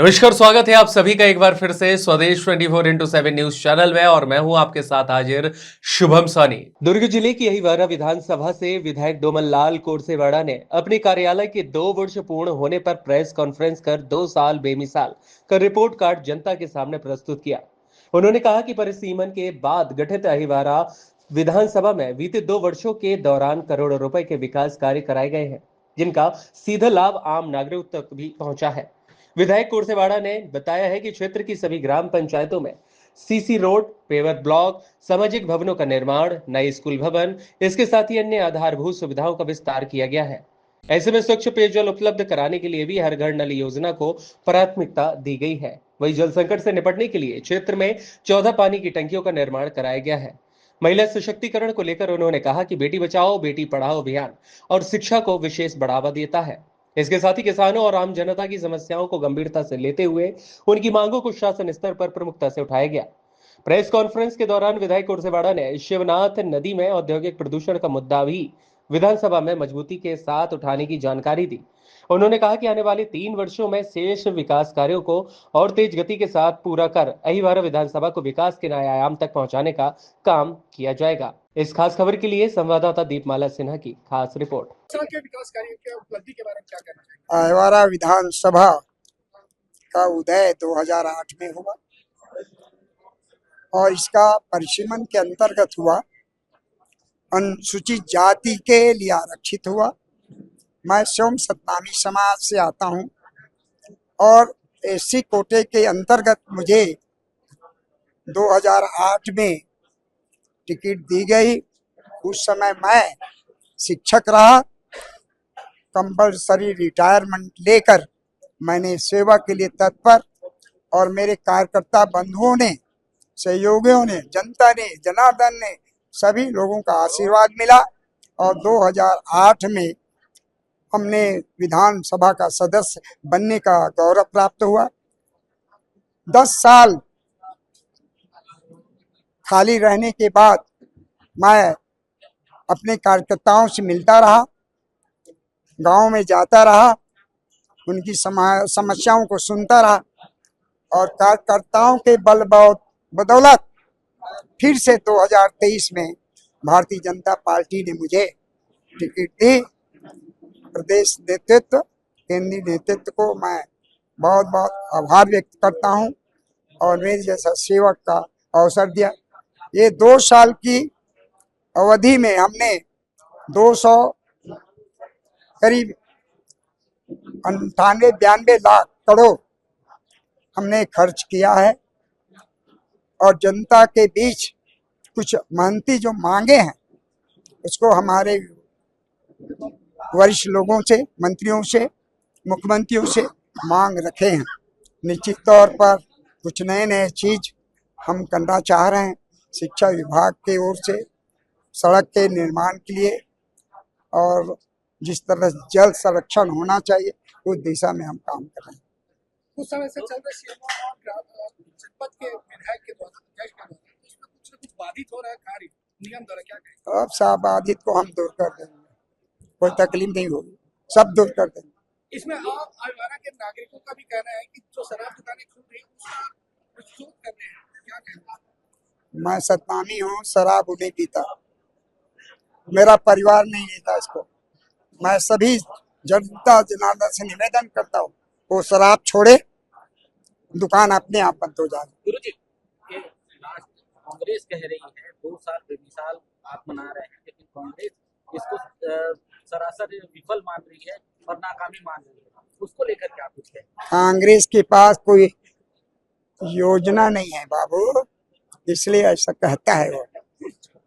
नमस्कार, स्वागत है आप सभी का एक बार फिर से स्वदेश 24x7 न्यूज चैनल में और मैं हूं आपके साथ हाजिर शुभम सानी। दुर्ग जिले की अहिवारा विधानसभा से विधायक डोमनलाल कोरसेवाड़ा ने अपने कार्यालय के 2 वर्ष पूर्ण होने पर प्रेस कॉन्फ्रेंस कर 2 साल बेमिसाल का रिपोर्ट कार्ड जनता के सामने प्रस्तुत किया। उन्होंने कहा कि परिसीमन के बाद गठित अहिवारा विधानसभा में बीते 2 वर्षों के दौरान करोड़ों रुपए के विकास कार्य कराए गए हैं, जिनका सीधा लाभ आम नागरिक तक भी पहुंचा है। विधायक कोरसेवाड़ा ने बताया है कि क्षेत्र की सभी ग्राम पंचायतों में सीसी रोड, पेवर ब्लॉक, सामाजिक भवनों का निर्माण, नए स्कूल भवन, इसके साथ ही अन्य आधारभूत सुविधाओं का विस्तार किया गया है। ऐसे में स्वच्छ पेयजल उपलब्ध कराने के लिए भी हर घर नल योजना को प्राथमिकता दी गई है। वहीं जल संकट से निपटने के लिए क्षेत्र में 14 पानी की टंकियों का निर्माण कराया गया है। महिला सशक्तिकरण को लेकर उन्होंने कहा कि बेटी बचाओ बेटी पढ़ाओ अभियान और शिक्षा को विशेष बढ़ावा देता है। इसके साथ ही किसानों और आम जनता की समस्याओं को गंभीरता से लेते हुए उनकी मांगों को शासन स्तर पर प्रमुखता से उठाया गया। प्रेस कॉन्फ्रेंस के दौरान विधायक कोरसेवाड़ा ने शिवनाथ नदी में औद्योगिक प्रदूषण का मुद्दा भी विधानसभा में मजबूती के साथ उठाने की जानकारी दी। उन्होंने कहा कि आने वाले 3 वर्षों में शेष विकास कार्यों को और तेज गति के साथ पूरा कर अहिवारा विधानसभा को विकास के नए आयाम तक पहुंचाने का काम किया जाएगा। इस खास खबर के लिए संवाददाता दीपमाला सिन्हा की खास रिपोर्ट। के विकास कार्यों के उपलब्धि के बारे में क्या कहना चाहिए? अहिवारा विधानसभा का उदय 2008 में हुआ और इसका परिसीमन के अंतर्गत हुआ। अनुसूचित जाति के लिए आरक्षित हुआ। मैं स्वयं सतनामी समाज से आता हूं और एससी कोटे के अंतर्गत मुझे 2008 में टिकट दी गई। उस समय मैं शिक्षक रहा। कंपलसरी रिटायरमेंट लेकर मैंने सेवा के लिए तत्पर और मेरे कार्यकर्ता बंधुओं ने, सहयोगियों ने, जनता ने, जनार्दन ने, सभी लोगों का आशीर्वाद मिला और 2008 में हमने विधानसभा का सदस्य बनने का गौरव प्राप्त हुआ। 10 साल खाली रहने के बाद मैं अपने कार्यकर्ताओं से मिलता रहा, गांव में जाता रहा, उनकी समस्याओं को सुनता रहा और कार्यकर्ताओं के बदौलत फिर से 2023 में भारतीय जनता पार्टी ने मुझे टिकट दी। प्रदेश नेतृत्व, केंद्रीय नेतृत्व को मैं बहुत बहुत आभार व्यक्त करता हूं और मेरे जैसा सेवक का अवसर दिया। ये 2 साल की अवधि में हमने 200 करीब 98-92 लाख करोड़ हमने खर्च किया है और जनता के बीच कुछ महंती जो मांगे हैं उसको हमारे वरिष्ठ लोगों से, मंत्रियों से, मुख्यमंत्रियों से मांग रखे हैं। निश्चित तौर पर कुछ नए चीज हम करना चाह रहे हैं। शिक्षा विभाग की ओर से सड़क के निर्माण के लिए और जिस तरह जल संरक्षण होना चाहिए उस दिशा में हम काम कर रहे हैं। कुछ समय से चल रहे जनपद के विधायक के द्वारा कुछ बाधित हो रहा है कार्य निगम द्वारा, क्या कहें? अब सब बाधित को हम दूर कर देंगे, कोई तकलीफ नहीं होगी, सब दूर कर देंगे। इसमें आप अहिवारा के नागरिकों का भी कहना है कि जो शराब दुकानें खुल रही है उसका विरोध कर रहे हैं, क्या कहना? मैं सतनामी हूँ, शराब नहीं पीता, मेरा परिवार नहीं लेता इसको। मैं सभी जनता जनार्दन से निवेदन करता हूँ वो शराब छोड़े, दुकान अपने आप बंद हो जाए। गुरुजी, कांग्रेस कह रही है 2 साल बेमिसाल आप मना रहे हैं, लेकिन कांग्रेस इसको सरासर विफल मान रही है और नाकामी मान रही है, उसको लेकर क्या कुछ है? कांग्रेस के पास कोई योजना नहीं है बाबू, इसलिए ऐसा कहता है वो।